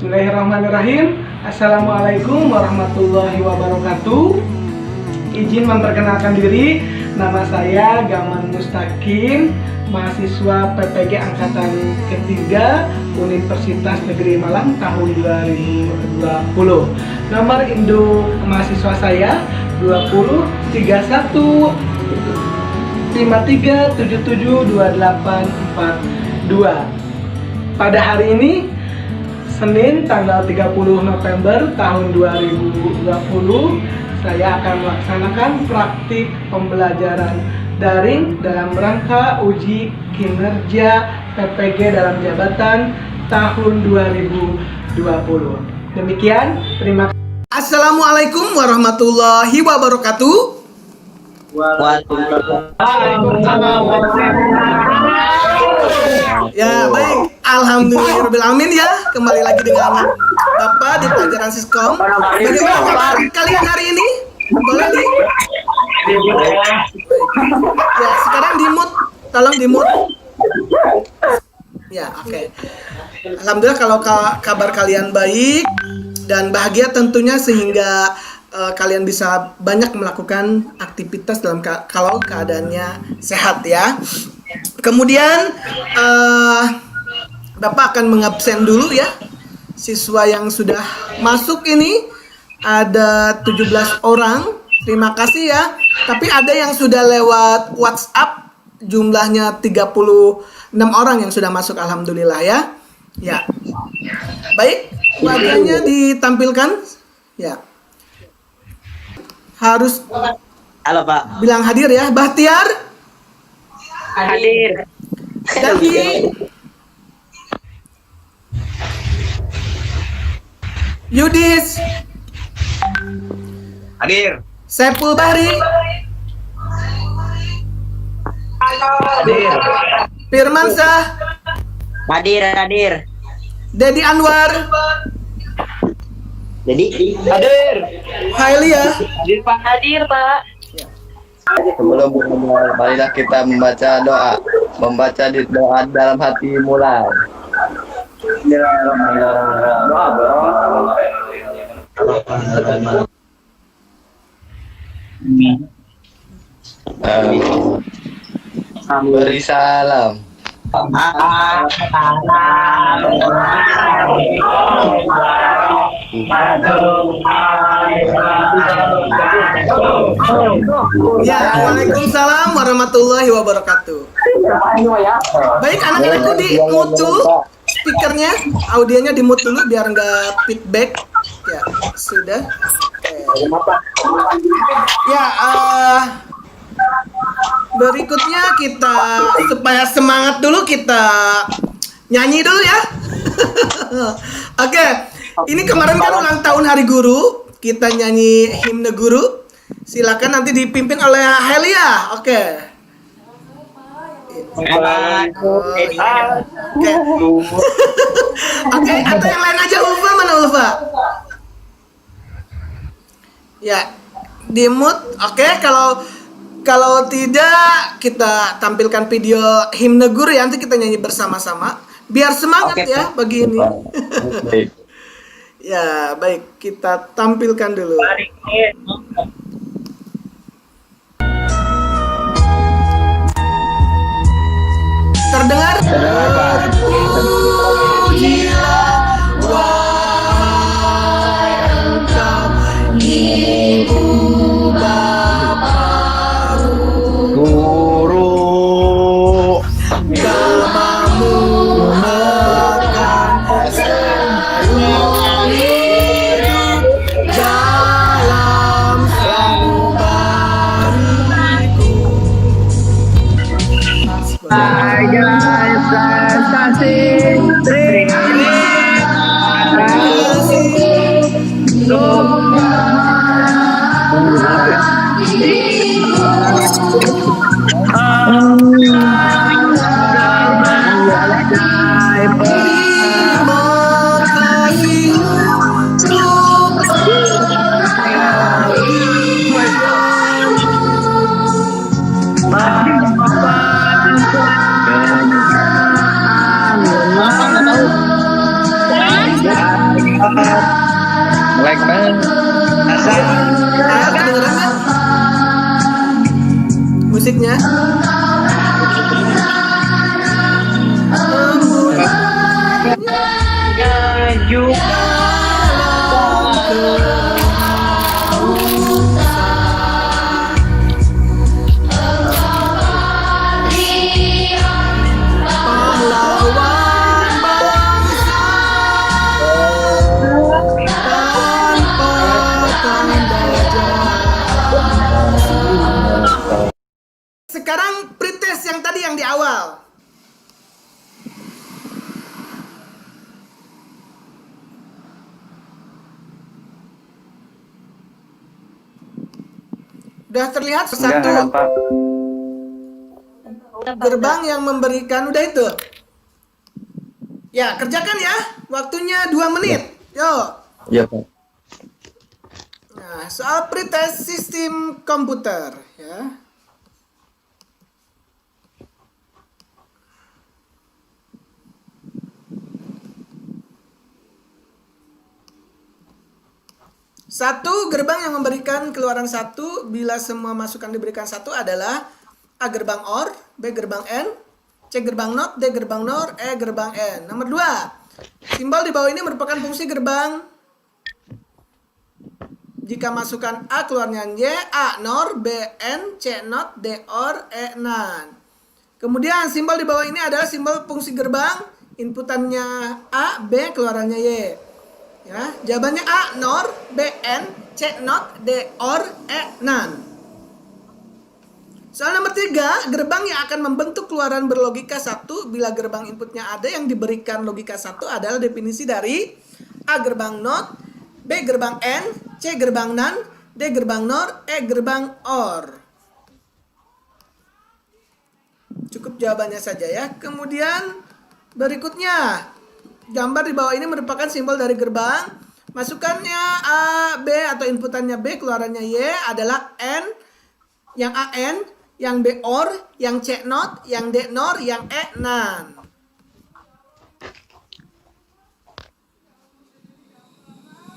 Bismillahirrahmanirrahim. Assalamualaikum warahmatullahi wabarakatuh. Izin memperkenalkan diri, nama saya Gaman Mustaqim, mahasiswa PPG Angkatan Ketiga Universitas Negeri Malang tahun 2020. Nomor induk mahasiswa saya 20 31 53 77 2842. Pada hari ini Senin tanggal 30 November tahun 2020, saya akan melaksanakan praktik pembelajaran daring dalam rangka uji kinerja PPG dalam jabatan tahun 2020. Demikian, terima kasih. Assalamualaikum warahmatullahi wabarakatuh. Waalaikumsalam. Ya, baik. Alhamdulillahirrahmanirrahim ya. Kembali lagi dengan Bapak di pelajaran Siskom. Bagaimana kabar kalian hari ini? Boleh di? Ya, sekarang di-mute. Tolong di-mute. Ya, oke. Alhamdulillah kalau kabar kalian baik dan bahagia tentunya, sehingga kalian bisa banyak melakukan aktivitas dalam kalau keadaannya sehat ya. Kemudian Bapak akan mengabsen dulu ya siswa yang sudah masuk ini, ada 17 orang. Terima kasih ya. Tapi ada yang sudah lewat WhatsApp, jumlahnya 36 orang yang sudah masuk, alhamdulillah ya. Ya. Baik, wajahnya ditampilkan. Ya. Harus Halo Pak. bilang hadir ya. Bahtiar, Hadir. Daki, Yudis, Hadir. Saiful Bahri, Hadir. Firmansyah, Hadir. Dedi Anwar, Jadi hadir. Hailia. Hadir Pak. Sebelum mulai, marilah kita membaca doa. Membaca doa dalam hati mulai. Beri salam. Ya, waalaikumsalam warahmatullahi wabarakatuh. Baik, anak-anakku di mute dulu speakernya, audionya di mute dulu biar nggak feedback. Ya, sudah. Ya, berikutnya kita supaya semangat dulu, kita nyanyi dulu ya. Oke, ini kemarin kan ulang tahun Hari Guru, kita nyanyi himne guru. Silakan nanti dipimpin oleh Helia. Oke. Oke, atau yang lain aja. Ulfa, mana Ulfa? Ya, di mute. Oke, kalau tidak, kita tampilkan video himne guru ya, nanti kita nyanyi bersama-sama biar semangat ya pagi ini. Ya, baik, kita tampilkan dulu. Terdengar? Terpujilah wahai Engkau, Ibu Bapa Guru. Agamamu akan selalu hidup dalam sanubariku. Jelek banget. Ya, kedengeran nggak? Musiknya. Pahlawan bangsa tanpa tanda jasa. Sekarang pretest yang tadi yang di awal. Udah terlihat satu gerbang yang memberikan, udah itu. Ya, kerjakan ya. Waktunya 2 menit. Yo. Iya, Pak. Nah, soal pretest sistem komputer ya. Satu gerbang yang memberikan keluaran 1 bila semua masukan diberikan 1 adalah A gerbang OR, B gerbang N, C gerbang NOT, D gerbang NOR, E gerbang N. Nomor 2, simbol di bawah ini merupakan fungsi gerbang. Jika masukan A keluarnya Y, A NOR, B N, C NOT, D OR, E NAND. Kemudian simbol di bawah ini adalah simbol fungsi gerbang. Inputannya A, B keluarannya Y. Ya, jawabannya A NOR, B N, C NOT, D OR, E NAND. Soal nomor 3, gerbang yang akan membentuk keluaran berlogika 1 bila gerbang inputnya ada yang diberikan logika 1 adalah definisi dari A gerbang NOT, B gerbang N, C gerbang NAND, D gerbang NOR, E gerbang OR. Cukup jawabannya saja ya. Kemudian berikutnya, gambar di bawah ini merupakan simbol dari gerbang. Masukannya A, B atau inputannya B, keluarannya Y adalah N, yang A N, yang B OR, yang C NOT, yang D NOR, yang E NAND.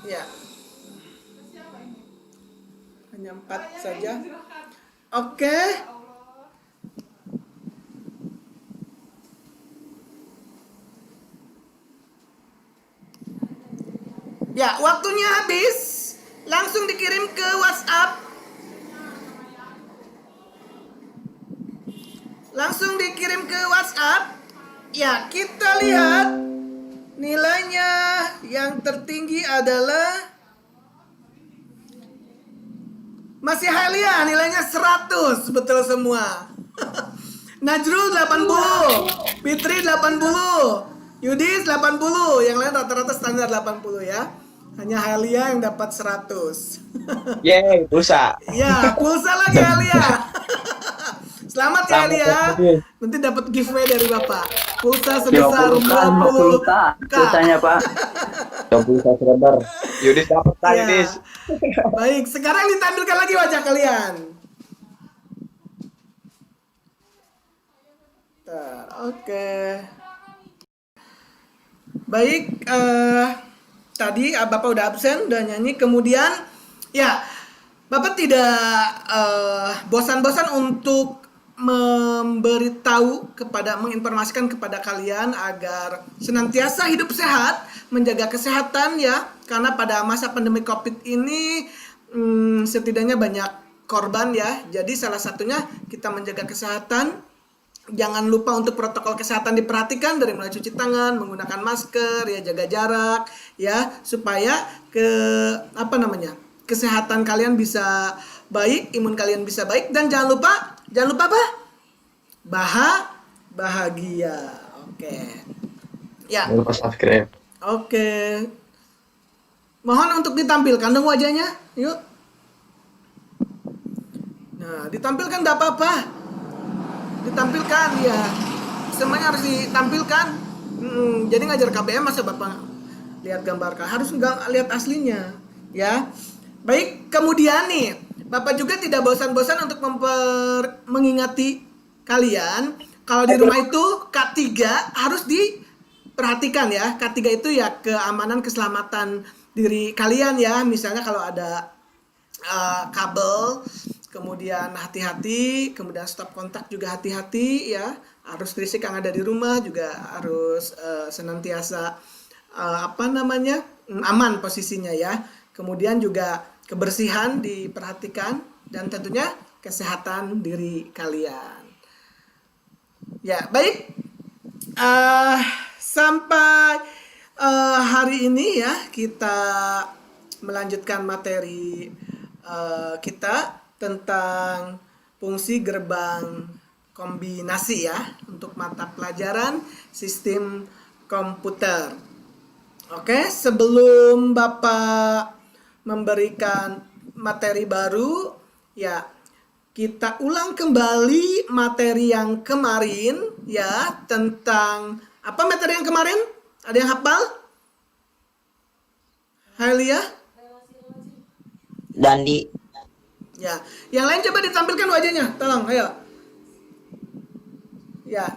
Ya. Hanya 4 saja. Oke. Ya, waktunya habis. Langsung dikirim ke WhatsApp. Langsung dikirim ke WhatsApp. Ya, kita lihat nilainya yang tertinggi adalah masih Halia, nilainya 100, betul semua. Najrul 80, Fitri 80, Yudis 80, yang lain rata-rata standar 80 ya. Hanya Halia yang dapat 100. Yeay, pulsa. Ya, pulsa lagi Halia. Selamat ya Halia. Nanti dapat giveaway dari Bapak. Pulsa sebesar 20K. Pulsanya, Pak. Pulsa serembar. Yudis dapat tadi, Ya. Yudis. Baik, sekarang ditampilkan lagi wajah kalian. Bentar, oke. Baik, tadi Bapak udah absen, udah nyanyi. Kemudian, ya, Bapak tidak bosan-bosan untuk menginformasikan kepada kalian agar senantiasa hidup sehat, menjaga kesehatan ya, karena pada masa pandemi COVID ini setidaknya banyak korban ya. Jadi salah satunya kita menjaga kesehatan. Jangan lupa untuk protokol kesehatan diperhatikan dari mulai cuci tangan, menggunakan masker, ya jaga jarak ya, supaya kesehatan kalian bisa baik, imun kalian bisa baik, dan jangan lupa apa? Bahagia. Oke. Ya. Jangan lupa subscribe. Oke. Mohon untuk ditampilkan dong wajahnya. Yuk. Nah, ditampilkan enggak apa-apa. Ditampilkan ya. Semuanya harus ditampilkan. Jadi ngajar KBM masa Bapak lihat gambar, harus nggak lihat aslinya, ya. Baik, kemudian nih, Bapak juga tidak bosan-bosan untuk mengingati kalian kalau di rumah itu K3 harus diperhatikan ya. K3 itu ya keamanan keselamatan diri kalian ya. Misalnya kalau ada kabel, kemudian hati-hati, kemudian stop kontak juga hati-hati ya. Arus listrik yang ada di rumah juga harus senantiasa aman posisinya ya. Kemudian juga kebersihan diperhatikan dan tentunya kesehatan diri kalian. Ya, baik. Sampai hari ini ya kita melanjutkan materi kita tentang fungsi gerbang kombinasi ya untuk mata pelajaran sistem komputer. Oke, sebelum Bapak memberikan materi baru ya, kita ulang kembali materi yang kemarin ya, tentang apa materi yang kemarin? Ada yang hafal? Halia? Dandi. Ya, yang lain coba ditampilkan wajahnya, tolong, ayo. Ya,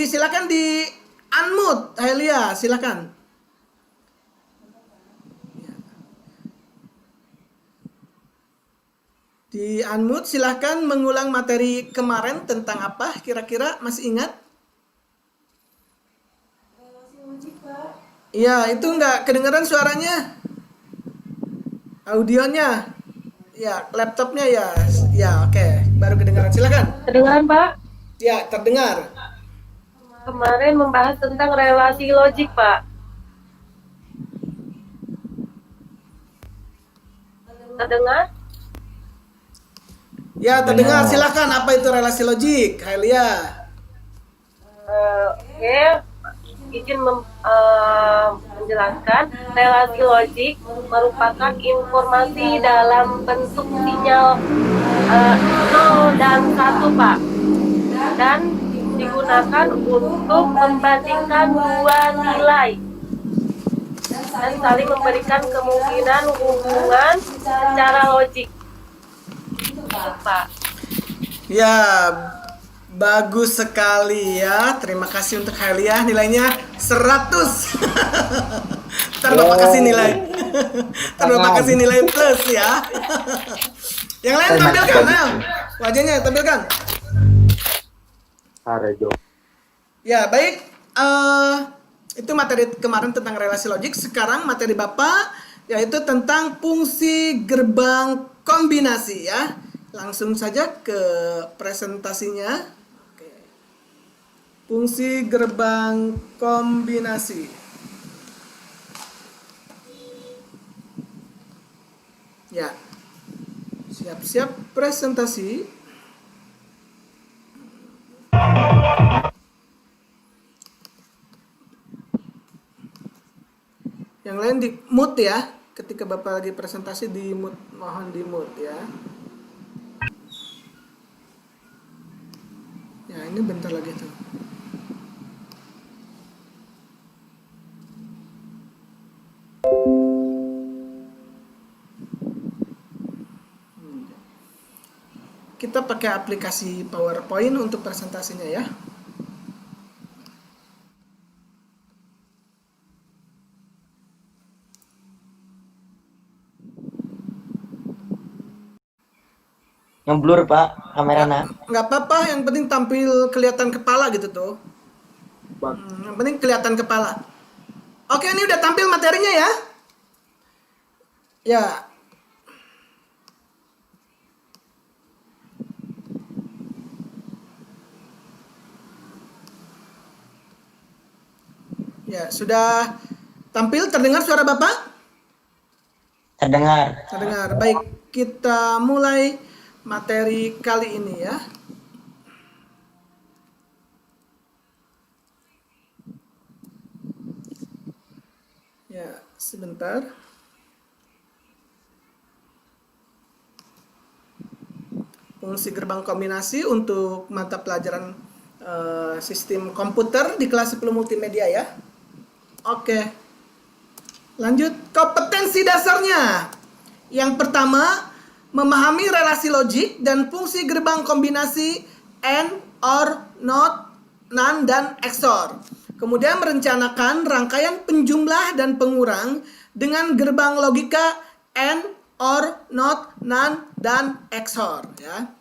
silakan di unmute, Halia, silakan. Ya. Di unmute, silakan mengulang materi kemarin tentang apa? Kira-kira masih ingat? Iya, itu nggak kedengaran suaranya. Audionya, ya, laptopnya ya, oke, baru kedengaran. Silakan. Kedengaran, Pak? Ya, terdengar. Kemarin membahas tentang relasi logik, Pak. Terdengar? Ya, terdengar. Silakan. Apa itu relasi logik, Halia? Oke. Izin menjelaskan, relasi logik merupakan informasi dalam bentuk sinyal 0 dan 1, Pak. Dan digunakan untuk membandingkan dua nilai dan saling memberikan kemungkinan hubungan secara logik. Itu, Pak. Ya, bagus sekali ya. Terima kasih untuk Halia. Nilainya 100. Ntar Bapak kasih nilai. Ntar Bapak kasih nilai plus ya. Yang lain tampilkan. Ayo. Wajahnya tampilkan. Ya, baik. Itu materi kemarin tentang relasi logik. Sekarang materi Bapak yaitu tentang fungsi gerbang kombinasi ya. Langsung saja ke presentasinya. Oke. Fungsi gerbang kombinasi. Ya. Siap-siap presentasi. Yang lain di mute ya. Ketika Bapak lagi presentasi di mute, mohon di mute ya. Ya, ini bentar lagi tuh. Kita pakai aplikasi PowerPoint untuk presentasinya ya. Ngeblur, Pak, kameranya. Nggak apa-apa, yang penting tampil kelihatan kepala gitu tuh. Yang penting kelihatan kepala. Oke, ini udah tampil materinya ya. Ya. Ya, sudah tampil, terdengar suara Bapak? Terdengar. Terdengar. Baik, kita mulai materi kali ini ya. Ya, sebentar. Fungsi gerbang kombinasi untuk mata pelajaran sistem komputer di kelas 10 multimedia ya. Oke. Lanjut, kompetensi dasarnya. Yang pertama, memahami relasi logik dan fungsi gerbang kombinasi AND, OR, NOT, NAND, dan XOR. Kemudian merencanakan rangkaian penjumlah dan pengurang dengan gerbang logika AND, OR, NOT, NAND, dan XOR ya.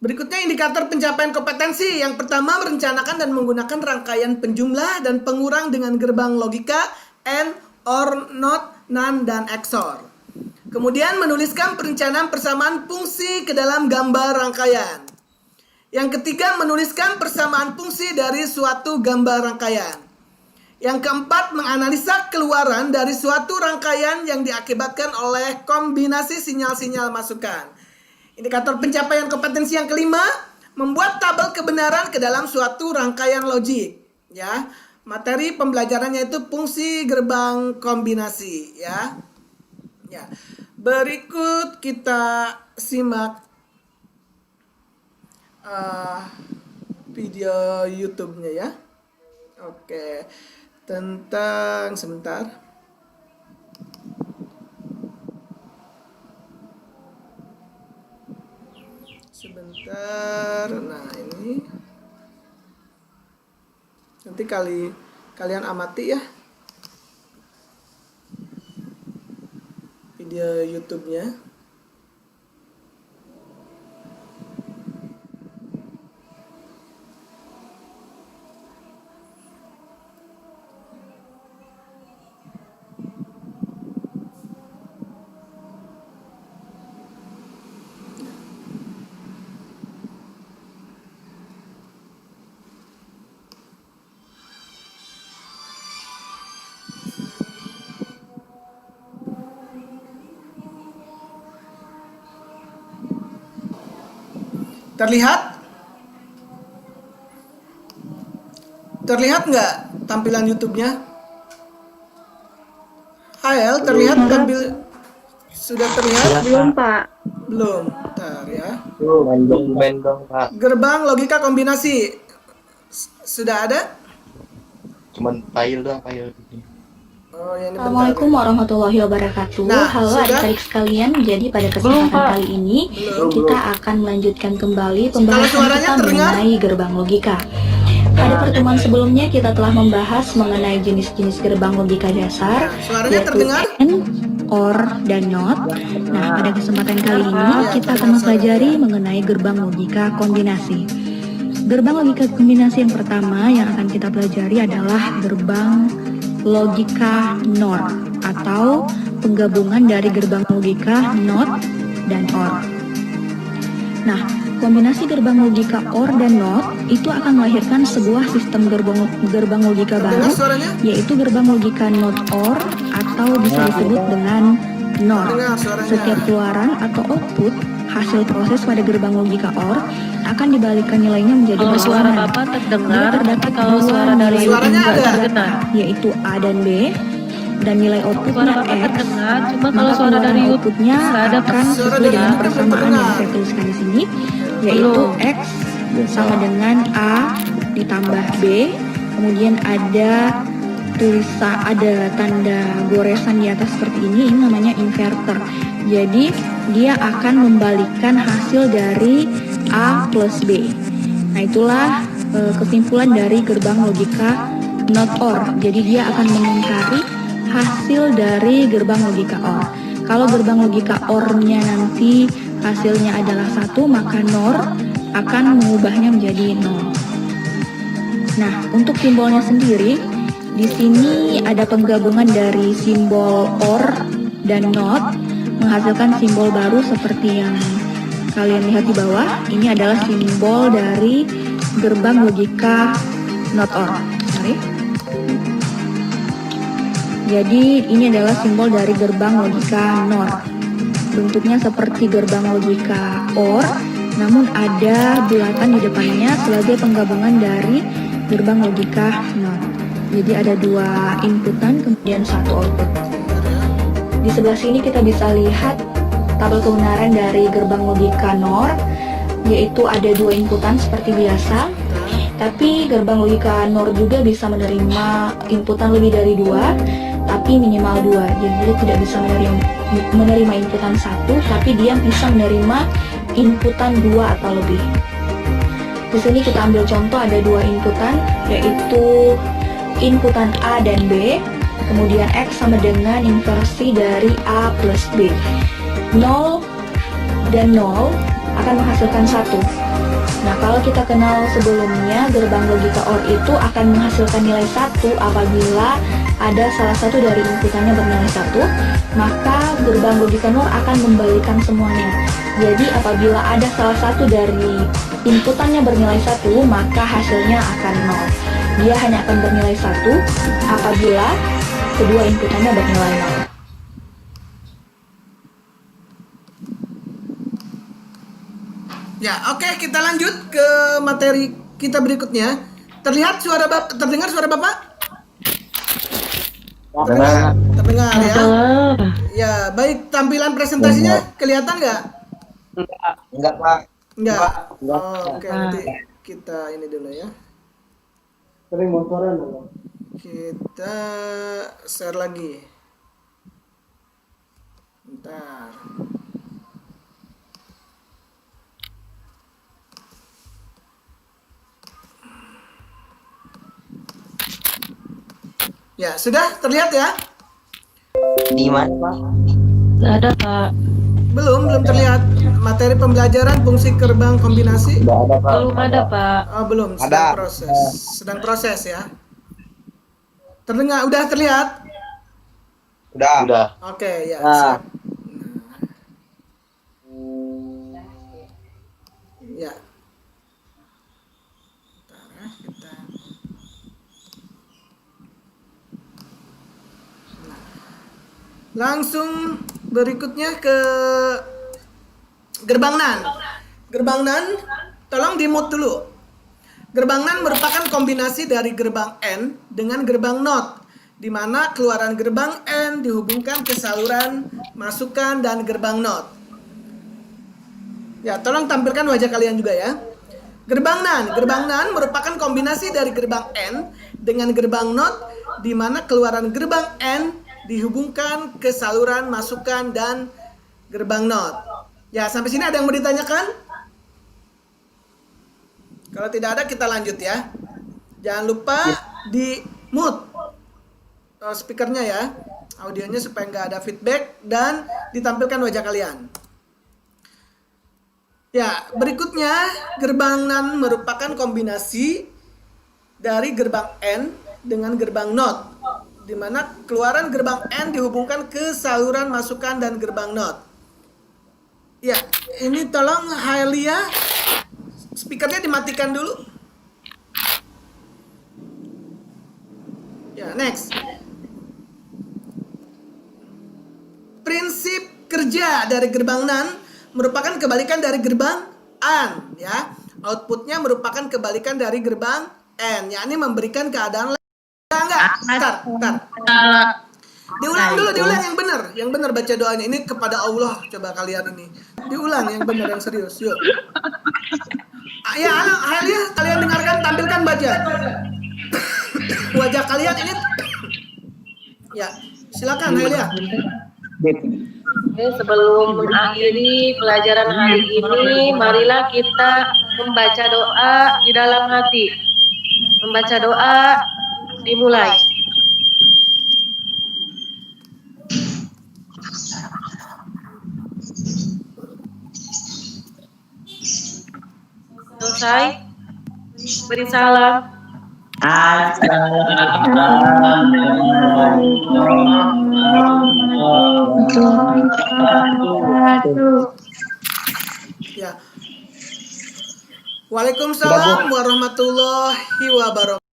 Berikutnya indikator pencapaian kompetensi. Yang pertama, merencanakan dan menggunakan rangkaian penjumlah dan pengurang dengan gerbang logika AND, OR, NOT, NAND, dan XOR. Kemudian menuliskan perencanaan persamaan fungsi ke dalam gambar rangkaian. Yang ketiga, menuliskan persamaan fungsi dari suatu gambar rangkaian. Yang keempat, menganalisa keluaran dari suatu rangkaian yang diakibatkan oleh kombinasi sinyal-sinyal masukan. Indikator pencapaian kompetensi yang kelima, membuat tabel kebenaran ke dalam suatu rangkaian logik. Ya, materi pembelajarannya itu fungsi gerbang kombinasi. Ya, berikut kita simak video YouTube-nya ya. Oke, tentang sebentar. Nah ini nanti kalian amati ya video YouTube-nya. Terlihat? Terlihat nggak tampilan YouTube-nya? Hael, terlihat sudah terlihat? Belum, Pak. Belum. Bentar ya. Mendong Pak. Gerbang logika kombinasi. Sudah ada? Cuman file doang, file. Oh, ya, ini Assalamualaikum warahmatullahi wabarakatuh. Nah, Halo sudah? adik-adik sekalian. Jadi pada kesempatan kali ini kita akan melanjutkan kembali pembahasan suaranya kita terdengar? mengenai gerbang logika. Pada pertemuan sebelumnya kita telah membahas mengenai jenis-jenis gerbang logika dasar, Suaranya yaitu terdengar? AND, OR, dan NOT. Nah, pada kesempatan kali ini kita akan mempelajari mengenai gerbang logika kombinasi. Gerbang logika kombinasi yang pertama yang akan kita pelajari adalah gerbang logika NOR atau penggabungan dari gerbang logika NOT dan OR. Nah, kombinasi gerbang logika OR dan NOT itu akan melahirkan sebuah sistem gerbang logika baru, Dengar suaranya? yaitu gerbang logika NOT OR atau bisa disebut dengan NOR. Dengar suaranya? Setiap keluaran atau output hasil proses pada gerbang logika OR akan dibalikan nilainya menjadi Kalau suara berlawanan. Bapak Jadi terdengar, terdapat kalau dua suara dari nilai Suaranya input ada? terdengar. yaitu A dan B, dan nilai Suara outputnya Bapak X. terdengar, cuma Maka kalau suara dari YouTube outputnya nggak ada akan Suara sesuai dari dengan YouTube persamaan yang terdengar. saya tuliskan di sini, yaitu X sama dengan A ditambah B, kemudian ada tanda goresan di atas seperti ini namanya inverter. Jadi dia akan membalikan hasil dari A plus B. Nah, itulah kesimpulan dari gerbang logika NOT OR. Jadi dia akan mengingkari hasil dari gerbang logika OR. Kalau gerbang logika OR-nya nanti hasilnya adalah 1, maka NOR akan mengubahnya menjadi 0. Nah, untuk simbolnya sendiri, di sini ada penggabungan dari simbol OR dan NOT menghasilkan simbol baru seperti yang kalian lihat di bawah. Ini adalah simbol dari gerbang logika NOT OR. Sorry. Jadi ini adalah simbol dari gerbang logika NOR. Bentuknya seperti gerbang logika OR, namun ada bulatan di depannya sebagai penggabungan dari gerbang logika NOT. Jadi ada 2 inputan kemudian 1 output. Di sebelah sini kita bisa lihat tabel kebenaran dari gerbang logika NOR, yaitu ada 2 inputan seperti biasa. Tapi gerbang logika NOR juga bisa menerima inputan lebih dari 2, tapi minimal 2. Jadi dia tidak bisa menerima inputan 1, tapi dia bisa menerima inputan 2 atau lebih. Di sini kita ambil contoh ada dua inputan, yaitu inputan A dan B. Kemudian X sama dengan inversi dari A plus B. 0 dan 0 akan menghasilkan 1. Nah, kalau kita kenal sebelumnya, gerbang logika OR itu akan menghasilkan nilai 1 apabila ada salah satu dari inputannya bernilai 1, maka gerbang logika NOR akan membalikan semuanya. Jadi, apabila ada salah satu dari inputannya bernilai 1, maka hasilnya akan 0. Dia hanya akan bernilai 1 apabila kedua inputannya bernilai 0. Ya, oke, kita lanjut ke materi kita berikutnya. Terdengar suara Bapak? Terdengar ya. Ya, baik, tampilan presentasinya kelihatan nggak? Enggak, Pak. Nggak. Enggak. Oh, oke, nanti kita ini dulu ya. Kita share lagi. Bentar. Ya, sudah terlihat ya? Di mana, Pak? Nggak ada, Pak. Belum terlihat. Materi pembelajaran fungsi gerbang kombinasi. Enggak ada, Pak. Belum ada, Pak. Oh, belum, sedang proses ya. Terdengar, udah terlihat? Udah. Oke, ya. Nah. Siap. Ya. Bentar ya, kita. Nah. Langsung berikutnya ke gerbang NAND. Gerbang NAND, tolong di-mute dulu. Gerbang NAND merupakan kombinasi dari gerbang N dengan gerbang NOT, di mana keluaran gerbang N dihubungkan ke saluran masukan dan gerbang NOT. Ya, tolong tampilkan wajah kalian juga ya. Gerbang NAND merupakan kombinasi dari gerbang N dengan gerbang NOT, di mana keluaran gerbang N dihubungkan ke saluran masukan dan gerbang NOT. Ya, sampai sini ada yang mau ditanyakan? Kalau tidak ada, kita lanjut ya. Jangan lupa di mute speakernya ya, audionya, supaya nggak ada feedback dan ditampilkan wajah kalian. Ya, berikutnya gerbang NAND merupakan kombinasi dari gerbang N dengan gerbang NOT, di mana keluaran gerbang N dihubungkan ke saluran masukan dan gerbang NOT. Ya, ini tolong Haelia, speakernya dimatikan dulu. Ya, next. Prinsip kerja dari gerbang NAND merupakan kebalikan dari gerbang AND ya. Outputnya merupakan kebalikan dari gerbang N, yakni memberikan keadaan enggak? Bentar. Diulang dulu, yang benar baca doanya ini kepada Allah. Coba kalian ini. Diulang yang benar, yang serius. Yuk. Ya, Haelia, kalian dengarkan, tampilkan baca. Wajah kalian ini. Ya, silakan Haelia. Oke, sebelum mengakhiri pelajaran hari ini, marilah kita membaca doa di dalam hati. Membaca doa dimulai. Selesai? Beri salam. Ya. Waalaikumsalam warahmatullahi wabarakatuh.